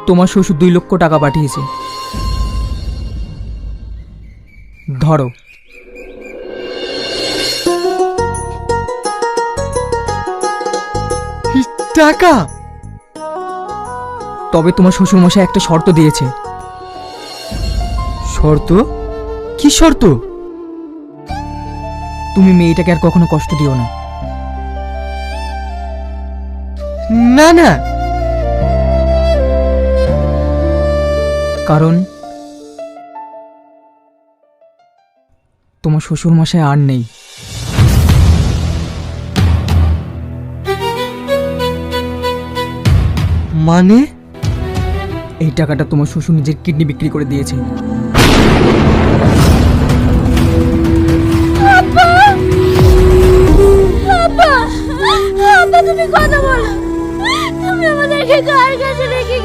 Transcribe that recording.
তোমার শ্বশুর 2 লক্ষ টাকা পাঠিয়েছে, ধরো। টাকা? তবে তোমার শ্বশুর মশাই একটা শর্ত দিয়েছে। শর্ত? কি শর্ত? তুমি মেয়েটাকে আর কখনো কষ্ট দিও না। না না, কারণ তোমার শ্বশুর মশাই আর নেই। মানে? এই টাকাটা তোমার শ্বশুর নিজের কিডনি বিক্রি করে দিয়েছে। আব্বা, আব্বা তুমি কথা বলো। তুমি আমাদেরকে কার কাছে রেখে